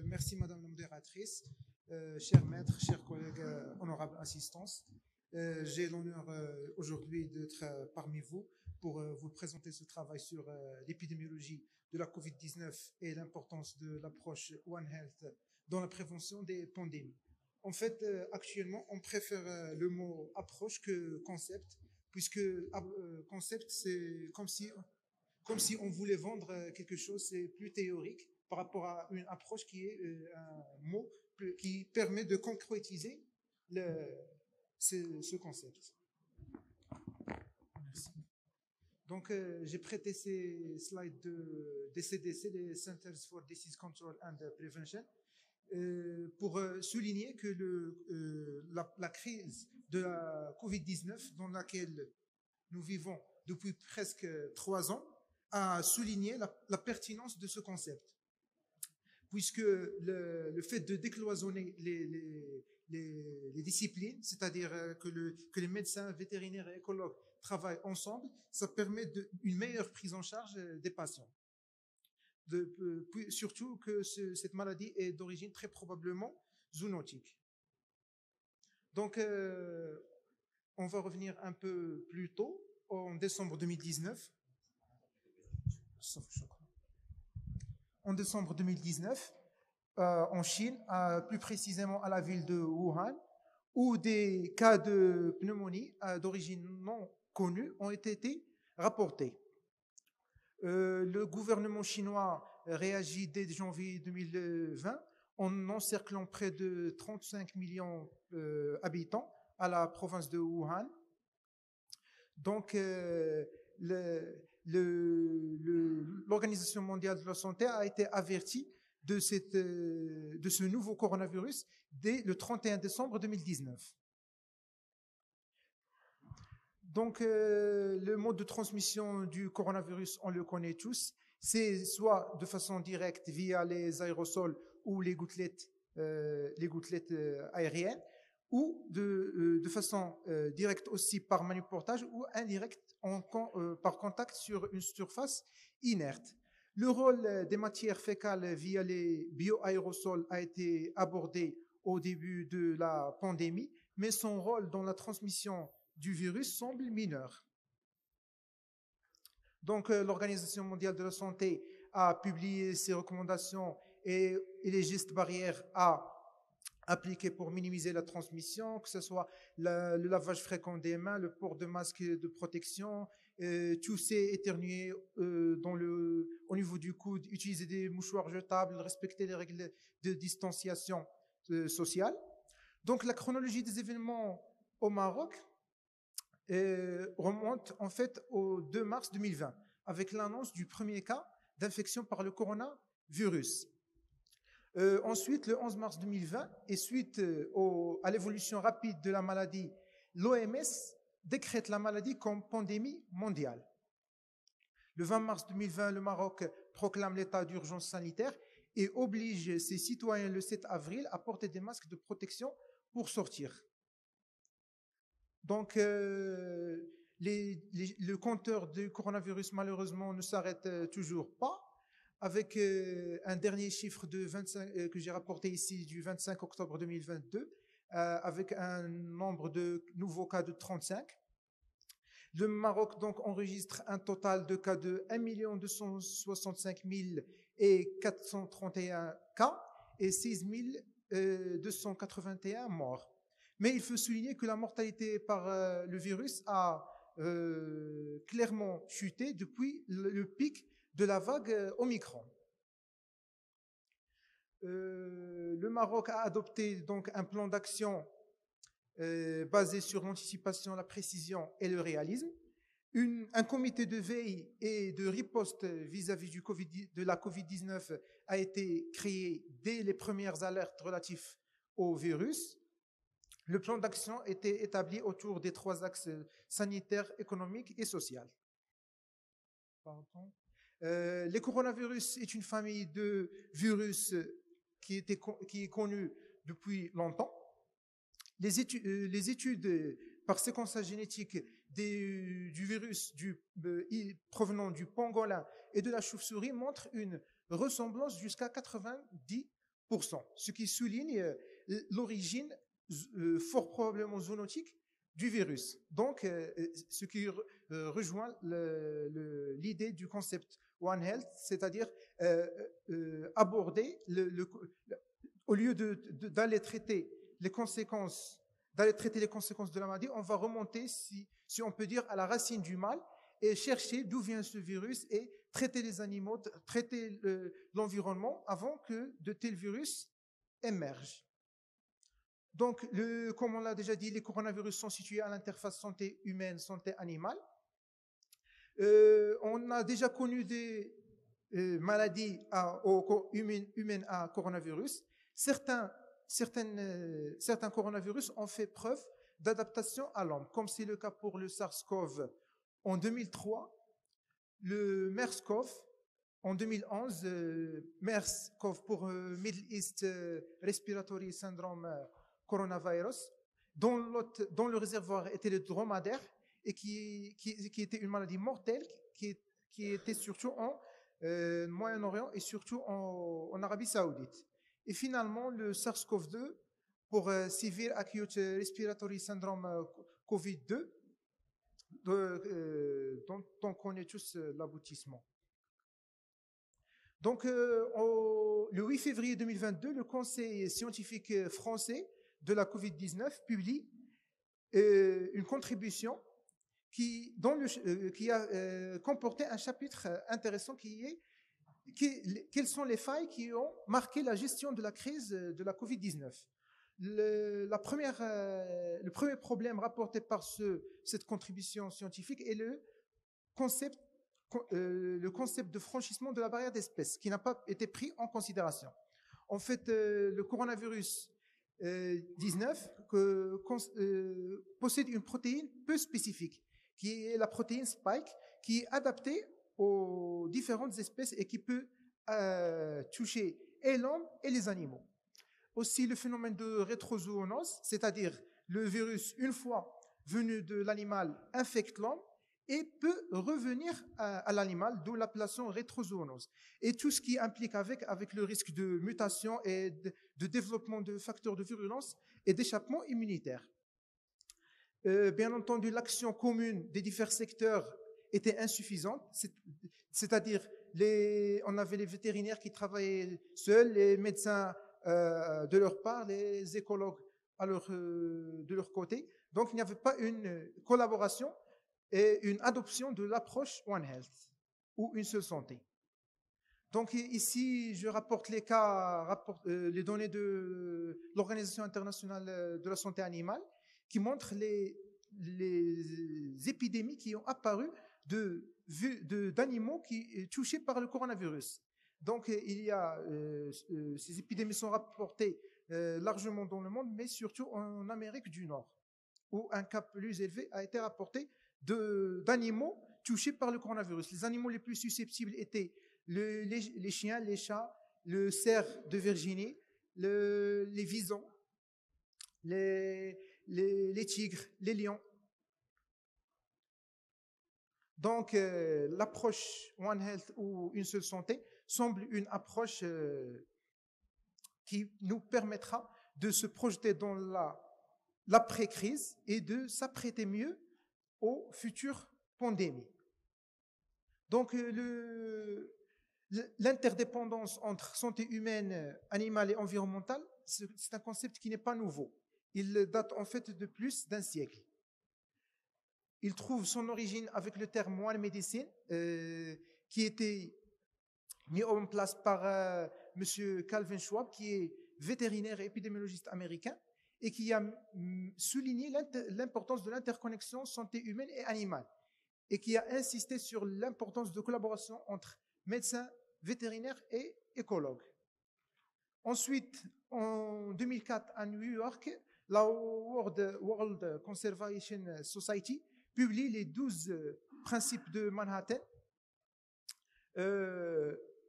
Merci Madame la modératrice, chers maîtres, chers collègues, honorables assistants. J'ai l'honneur aujourd'hui d'être parmi vous pour vous présenter ce travail sur l'épidémiologie de la COVID-19 et l'importance de l'approche One Health dans la prévention des pandémies. En fait, actuellement, on préfère le mot approche que concept, puisque concept, c'est comme si on voulait vendre quelque chose, c'est plus théorique par rapport à une approche qui est un mot qui permet de concrétiser ce concept. Merci. Donc, j'ai prêté ces slides des CDC, des Centers for Disease Control and Prevention, pour souligner que la crise de la COVID-19 dans laquelle nous vivons depuis presque 3 ans a souligné la pertinence de ce concept, puisque le fait de décloisonner les disciplines, c'est-à-dire que les médecins, vétérinaires et écologues travaillent ensemble, ça permet une meilleure prise en charge des patients. Surtout que cette maladie est d'origine très probablement zoonotique. Donc, on va revenir un peu plus tôt, en décembre 2019. En décembre 2019, en Chine, plus précisément à la ville de Wuhan, où des cas de pneumonie d'origine non connue ont été rapportés. Le gouvernement chinois réagit dès janvier 2020 en encerclant près de 35 millions d'habitants à la province de Wuhan. Donc, l'Organisation mondiale de la santé a été avertie de ce nouveau coronavirus dès le 31 décembre 2019. Donc, le mode de transmission du coronavirus, on le connaît tous, c'est soit de façon directe via les aérosols ou les gouttelettes aériennes, ou de façon directe aussi par manioportage ou indirecte par contact sur une surface inerte. Le rôle des matières fécales via les bioaérosols a été abordé au début de la pandémie, mais son rôle dans la transmission du virus semble mineur. Donc, l'Organisation mondiale de la santé a publié ses recommandations et les gestes barrières à appliqués pour minimiser la transmission, que ce soit le lavage fréquent des mains, le port de masques de protection, tousser, éternuer au niveau du coude, utiliser des mouchoirs jetables, respecter les règles de distanciation sociale. Donc, la chronologie des événements au Maroc remonte en fait au 2 mars 2020, avec l'annonce du premier cas d'infection par le coronavirus. Ensuite, le 11 mars 2020, et suite à l'évolution rapide de la maladie, l'OMS décrète la maladie comme pandémie mondiale. Le 20 mars 2020, le Maroc proclame l'état d'urgence sanitaire et oblige ses citoyens le 7 avril à porter des masques de protection pour sortir. Donc, le compteur du coronavirus, malheureusement, ne s'arrête toujours pas, avec un dernier chiffre que j'ai rapporté ici du 25 octobre 2022, avec un nombre de nouveaux cas de 35. Le Maroc donc enregistre un total de cas de 1 265 431 cas et 6 281 morts. Mais il faut souligner que la mortalité par le virus a clairement chuté depuis le pic de la vague Omicron. Le Maroc a adopté donc un plan d'action basé sur l'anticipation, la précision et le réalisme. Un comité de veille et de riposte vis-à-vis de la COVID-19 a été créé dès les premières alertes relatives au virus. Le plan d'action était établi autour des 3 axes sanitaires, économiques et sociaux. Les coronavirus est une famille de virus qui est connue depuis longtemps. Les études par séquençage génétique du virus provenant du pangolin et de la chauve-souris montrent une ressemblance jusqu'à 90%. ce qui souligne l'origine fort probablement zoonotique du virus. Donc, ce qui rejoint l'idée du concept One Health, c'est-à-dire aborder, au lieu d'aller traiter les conséquences de la maladie, on va remonter, si on peut dire, à la racine du mal et chercher d'où vient ce virus et traiter les animaux, traiter l'environnement avant que de tels virus émergent. Donc, comme on l'a déjà dit, les coronavirus sont situés à l'interface santé humaine, santé animale. On a déjà connu des maladies humaines à coronavirus. Certains coronavirus ont fait preuve d'adaptation à l'homme, comme c'est le cas pour le SARS-CoV en 2003, le MERS-CoV en 2011, MERS-CoV pour Middle East Respiratory Syndrome Coronavirus, dont le réservoir était le dromadaire et qui était une maladie mortelle qui était surtout en Moyen-Orient et surtout en Arabie Saoudite. Et finalement, le SARS-CoV-2 pour Severe Acute Respiratory Syndrome COVID-2, dont on connaît tous l'aboutissement. Donc, le 8 février 2022, le Conseil scientifique français de la COVID-19 publie une contribution qui a comporté un chapitre intéressant quelles sont les failles qui ont marqué la gestion de la crise de la COVID-19. Le premier problème rapporté par cette contribution scientifique est le concept de franchissement de la barrière d'espèces qui n'a pas été pris en considération. En fait, le coronavirus 19 possède une protéine peu spécifique, qui est la protéine Spike, qui est adaptée aux différentes espèces et qui peut toucher et l'homme et les animaux. Aussi, le phénomène de rétrozoonose, c'est-à-dire le virus, une fois venu de l'animal, infecte l'homme et peut revenir à l'animal, d'où l'appellation rétrozoonose. Et tout ce qui implique avec le risque de mutation et de développement de facteurs de virulence et d'échappement immunitaire. Bien entendu, l'action commune des divers secteurs était insuffisante, c'est-à-dire on avait les vétérinaires qui travaillaient seuls, les médecins de leur part, les écologues de leur côté. Donc, il n'y avait pas une collaboration et une adoption de l'approche One Health ou une seule santé. Donc ici, je rapporte les données de l'Organisation internationale de la santé animale qui montrent les épidémies qui ont apparu d'animaux touchés par le coronavirus. Donc ces épidémies sont rapportées largement dans le monde, mais surtout en Amérique du Nord, où un cas plus élevé a été rapporté d'animaux touchés par le coronavirus. Les animaux les plus susceptibles étaient les chiens, les chats, le cerf de Virginie, les visons, les tigres, les lions. Donc, l'approche One Health ou une seule santé semble une approche qui nous permettra de se projeter dans l'après-crise et de s'apprêter mieux aux futures pandémies. Donc, l'interdépendance entre santé humaine, animale et environnementale, c'est un concept qui n'est pas nouveau. Il date en fait de plus d'un siècle. Il trouve son origine avec le terme One Medicine, qui était mis en place par M. Calvin Schwab, qui est vétérinaire et épidémiologiste américain, et qui a souligné l'importance de l'interconnexion santé humaine et animale, et qui a insisté sur l'importance de collaboration entre médecins, vétérinaires et écologues. Ensuite, en 2004, à New York, la World Conservation Society publie les 12 principes de Manhattan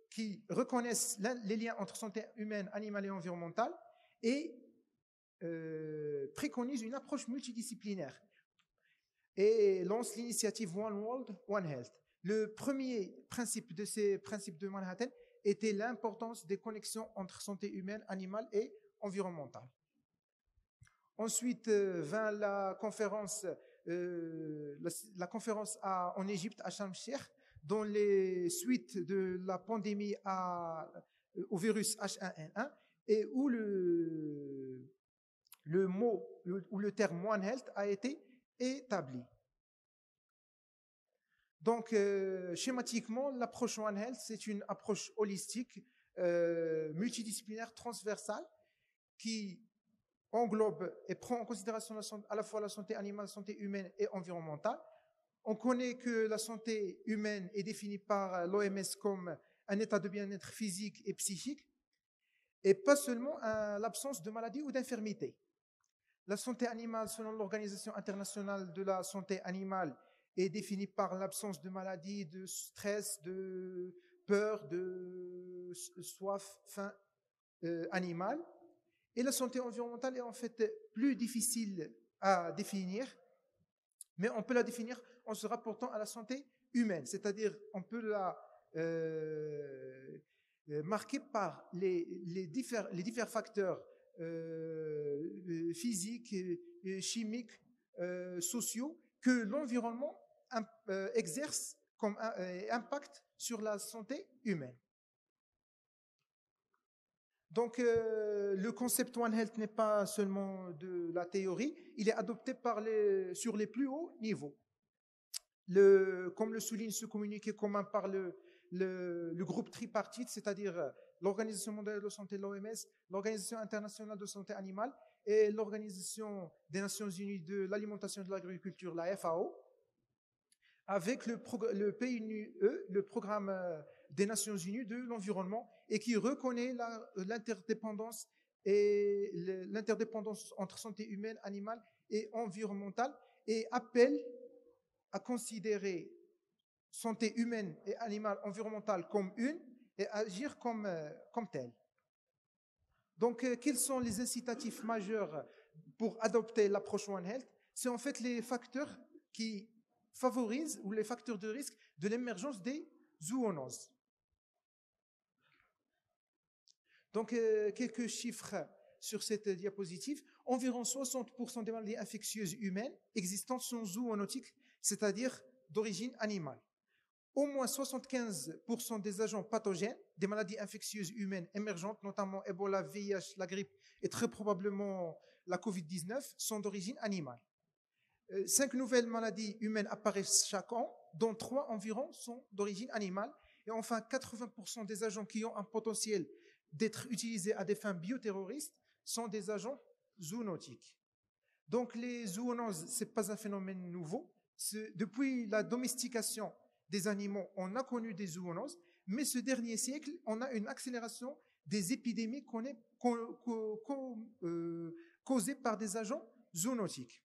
qui reconnaissent les liens entre santé humaine, animale et environnementale et préconise une approche multidisciplinaire et lance l'initiative One World, One Health. Le premier principe de ces principes de Manhattan était l'importance des connexions entre santé humaine, animale et environnementale. Ensuite vint la conférence en Égypte, à Sharm el-Sheikh, dans les suites de la pandémie au virus H1N1, et où le terme One Health a été établi. Donc, schématiquement, l'approche One Health, c'est une approche holistique, multidisciplinaire, transversale, qui englobe et prend en considération à la fois la santé animale, la santé humaine et environnementale. On connaît que la santé humaine est définie par l'OMS comme un état de bien-être physique et psychique, et pas seulement l'absence de maladie ou d'infirmité. La santé animale, selon l'Organisation internationale de la santé animale, est définie par l'absence de maladie, de stress, de peur, de soif, faim animale. Et la santé environnementale est en fait plus difficile à définir, mais on peut la définir en se rapportant à la santé humaine, c'est-à-dire on peut la marquer par les divers facteurs physiques, chimiques, sociaux que l'environnement exerce comme impact sur la santé humaine. Donc, le concept One Health n'est pas seulement de la théorie, il est adopté sur les plus hauts niveaux. Comme le souligne ce communiqué commun par le groupe tripartite, c'est-à-dire l'Organisation mondiale de la santé, l'OMS, l'Organisation internationale de santé animale et l'Organisation des Nations unies de l'alimentation et de l'agriculture, la FAO, avec le PNUE, le programme des Nations unies de l'environnement, et qui reconnaît l'interdépendance entre santé humaine, animale et environnementale, et appelle à considérer santé humaine et animale environnementale comme une et agir comme telle. Donc, quels sont les incitatifs majeurs pour adopter l'approche One Health? C'est en fait les facteurs qui favorisent, ou les facteurs de risque de l'émergence des zoonoses. Donc, quelques chiffres sur cette diapositive. Environ 60% des maladies infectieuses humaines existantes sont zoonotiques, c'est-à-dire d'origine animale. Au moins 75% des agents pathogènes des maladies infectieuses humaines émergentes, notamment Ebola, VIH, la grippe et très probablement la COVID-19, sont d'origine animale. 5 nouvelles maladies humaines apparaissent chaque an, dont 3 environ sont d'origine animale. Et enfin, 80% des agents qui ont un potentiel d'être utilisés à des fins bioterroristes sont des agents zoonotiques. Donc les zoonoses, ce n'est pas un phénomène nouveau. Depuis la domestication des animaux, on a connu des zoonoses, mais ce dernier siècle, on a une accélération des épidémies causées par des agents zoonotiques.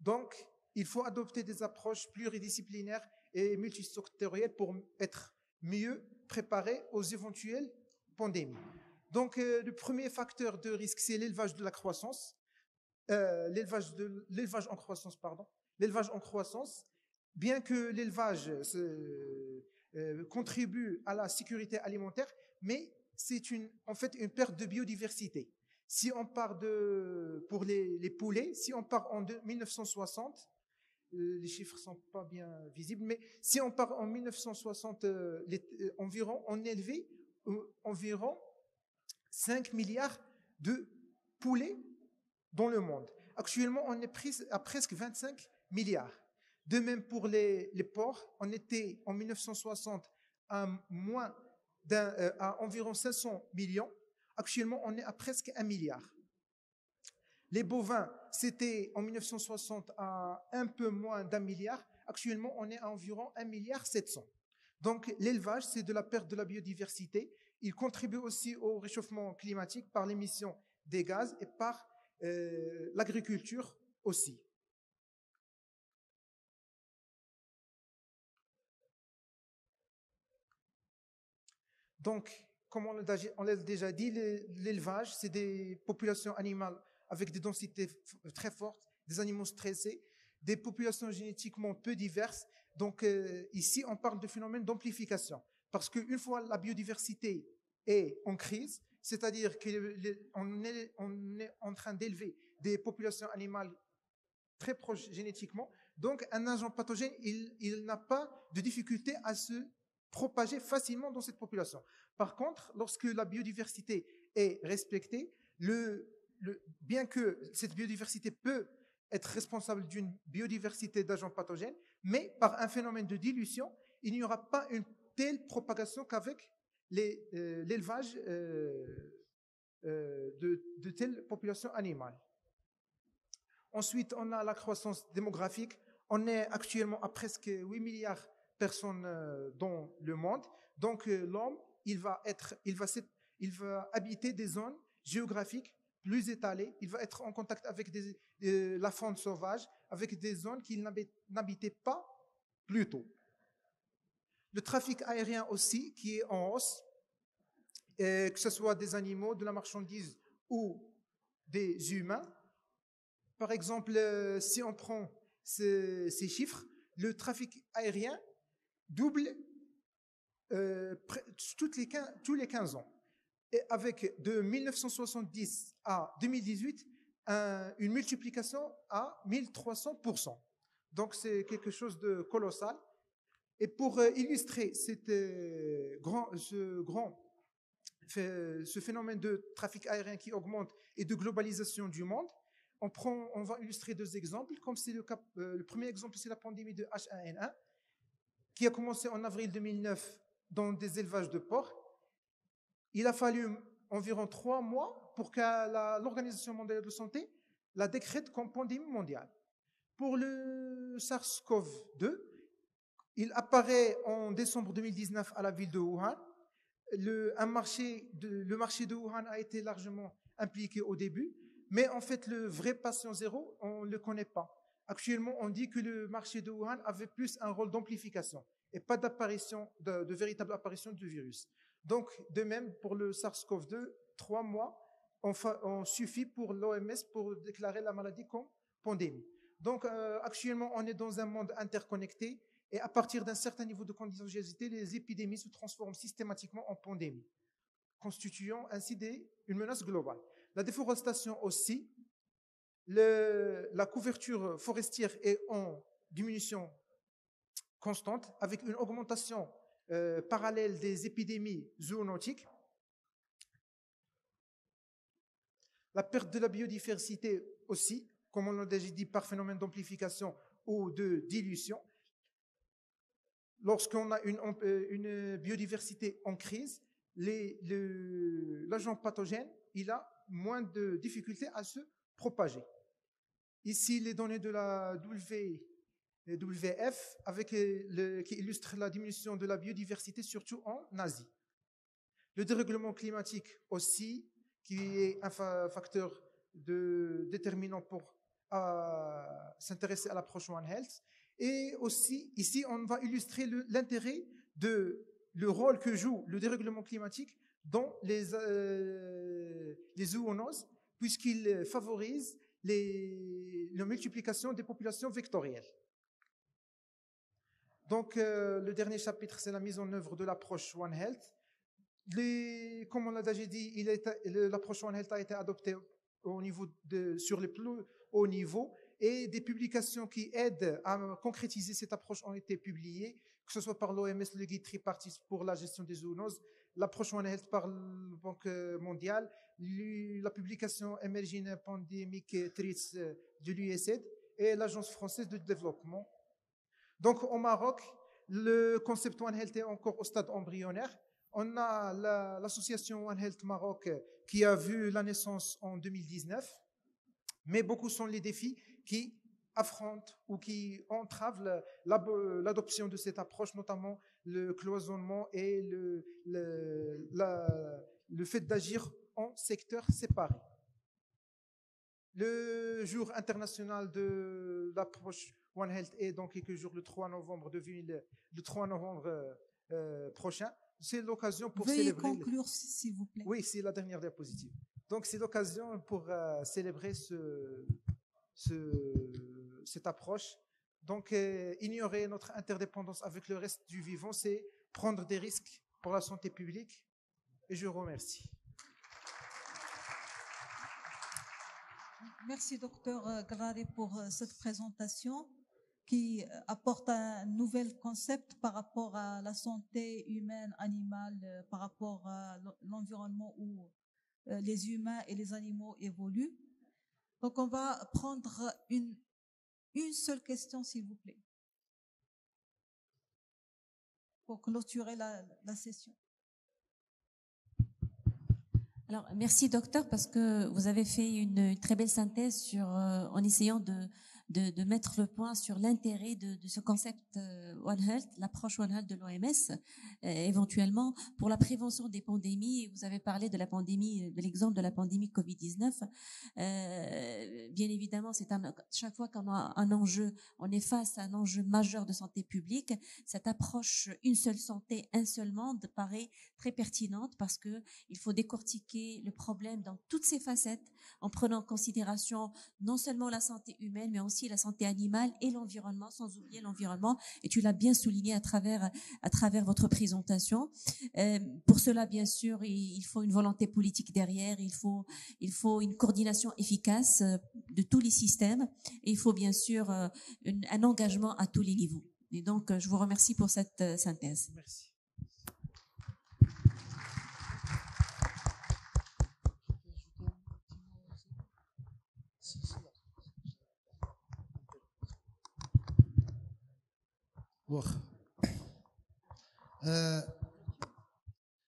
Donc, il faut adopter des approches pluridisciplinaires et multisectorielles pour être mieux préparé aux éventuelles pandémies. Donc, le premier facteur de risque, c'est l'élevage de la croissance, l'élevage en croissance, bien que l'élevage contribue à la sécurité alimentaire, mais c'est en fait une perte de biodiversité. Si on part pour les poulets, si on part en 1960, les chiffres ne sont pas bien visibles, mais si on part en 1960, on élevait environ 5 milliards de poulets dans le monde. Actuellement, on est à presque 25 milliards. De même pour les porcs, on était en 1960 à environ 500 millions. Actuellement, on est à presque 1 milliard. Les bovins, c'était en 1960 à un peu moins d'1 milliard. Actuellement, on est à environ 1,7 milliard. Donc, l'élevage, c'est de la perte de la biodiversité. Il contribue aussi au réchauffement climatique par l'émission des gaz et par l'agriculture aussi. Donc, comme on l'a déjà dit, l'élevage, c'est des populations animales avec des densités très fortes, des animaux stressés, des populations génétiquement peu diverses. Donc, ici, on parle de phénomène d'amplification. Parce qu'une fois la biodiversité est en crise, c'est-à-dire qu'on est en train d'élever des populations animales très proches génétiquement, donc un agent pathogène, il n'a pas de difficulté à se propager facilement dans cette population. Par contre, lorsque la biodiversité est respectée, bien que cette biodiversité peut être responsable d'une biodiversité d'agents pathogènes, mais par un phénomène de dilution, il n'y aura pas une telle propagation qu'avec l'élevage de telles populations animales. Ensuite, on a la croissance démographique. On est actuellement à presque 8 milliards de personnes dans le monde. Donc, l'homme, il va habiter des zones géographiques plus étalées. Il va être en contact avec la faune sauvage, avec des zones qu'il n'habitait pas plus tôt. Le trafic aérien aussi, qui est en hausse, que ce soit des animaux, de la marchandise ou des humains. Par exemple, si on prend ces chiffres, le trafic aérien double tous les 15 ans. Et avec de 1970 à 2018, une multiplication à 1300%. Donc c'est quelque chose de colossal. Et pour illustrer ce phénomène de trafic aérien qui augmente et de globalisation du monde, on va illustrer deux exemples. Comme c'est le premier exemple, c'est la pandémie de H1N1 qui a commencé en avril 2009 dans des élevages de porcs. Il a fallu environ 3 mois pour que l'Organisation mondiale de la santé la décrète comme pandémie mondiale. Pour le SARS-CoV-2, il apparaît en décembre 2019 à la ville de Wuhan. Le marché de Wuhan a été largement impliqué au début, mais en fait, le vrai patient zéro, on ne le connaît pas. Actuellement, on dit que le marché de Wuhan avait plus un rôle d'amplification et pas de véritable apparition du virus. Donc, de même, pour le SARS-CoV-2, 3 mois ont suffi pour l'OMS pour déclarer la maladie comme pandémie. Donc, actuellement, on est dans un monde interconnecté et à partir d'un certain niveau de contagiosité, les épidémies se transforment systématiquement en pandémies, constituant ainsi une menace globale. La déforestation aussi, la couverture forestière est en diminution constante avec une augmentation parallèle des épidémies zoonotiques. La perte de la biodiversité aussi, comme on l'a déjà dit, par phénomène d'amplification ou de dilution. Lorsqu'on a une biodiversité en crise, l'agent pathogène, il a moins de difficultés à se propager. Ici, les données de la WWF qui illustrent la diminution de la biodiversité, surtout en Asie. Le dérèglement climatique aussi, qui est un facteur déterminant pour s'intéresser à l'approche One Health. Et aussi, ici, on va illustrer l'intérêt le rôle que joue le dérèglement climatique dans les zoonoses, puisqu'il favorise la multiplication des populations vectorielles. Donc, le dernier chapitre, c'est la mise en œuvre de l'approche One Health. Comme on l'a déjà dit, l'approche One Health a été adoptée sur les plus hauts niveaux et des publications qui aident à concrétiser cette approche ont été publiées, que ce soit par l'OMS, le guide tripartite pour la gestion des zoonoses, l'approche One Health par la Banque mondiale, la publication Emerging Pandemic Threats de l'USAID et l'Agence française de développement. Donc au Maroc, le concept One Health est encore au stade embryonnaire. On a l'association One Health Maroc qui a vu la naissance en 2019, mais beaucoup sont les défis qui affrontent ou qui entravent l'adoption de cette approche, notamment le cloisonnement et le fait d'agir en secteurs séparés. Le jour international de l'approche One Health est donc quelques jours, le 3 novembre prochain. C'est l'occasion pour Veuillez célébrer. Veuillez conclure, s'il vous plaît. Oui, c'est la dernière diapositive. Donc, c'est l'occasion pour célébrer cette approche. Donc, ignorer notre interdépendance avec le reste du vivant, c'est prendre des risques pour la santé publique. Et je vous remercie. Merci, docteur Grari, pour cette présentation qui apporte un nouvel concept par rapport à la santé humaine, animale, par rapport à l'environnement où les humains et les animaux évoluent. Donc, on va prendre une seule question, s'il vous plaît, pour clôturer la session. Alors, merci docteur, parce que vous avez fait une très belle synthèse en essayant de mettre le point sur l'intérêt de ce concept One Health, l'approche One Health de l'OMS, éventuellement pour la prévention des pandémies. Vous avez parlé de la pandémie, de l'exemple de la pandémie Covid-19. Bien évidemment, chaque fois qu'on a un enjeu, on est face à un enjeu majeur de santé publique. Cette approche une seule santé, un seul monde paraît très pertinente parce que il faut décortiquer le problème dans toutes ses facettes en prenant en considération non seulement la santé humaine, mais aussi la santé animale et l'environnement, sans oublier l'environnement. Et tu l'as bien souligné à travers votre présentation. Pour cela, bien sûr, il faut une volonté politique derrière, il faut une coordination efficace de tous les systèmes et il faut bien sûr un engagement à tous les niveaux. Et donc, je vous remercie pour cette synthèse. Merci.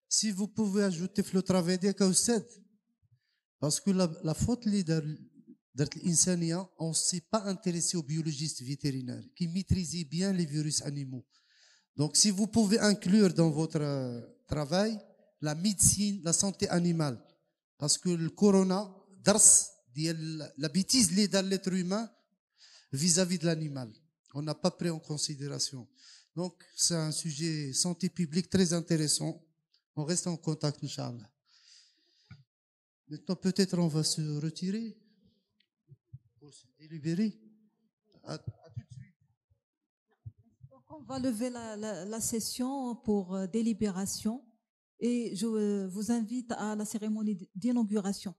Si vous pouvez ajouter le travail des Kaoussed, parce que la faute leader de l'insania, on ne s'est pas intéressé aux biologistes vétérinaires qui maîtrisaient bien les virus animaux. Donc, si vous pouvez inclure dans votre travail la médecine, la santé animale, parce que le corona, la bêtise dans l'être humain vis-à-vis de l'animal, on n'a pas pris en considération. Donc, c'est un sujet santé publique très intéressant. On reste en contact, Inch'Allah. Maintenant, peut-être on va se retirer pour se délibérer. À tout de suite. Donc, on va lever la session pour délibération et je vous invite à la cérémonie d'inauguration.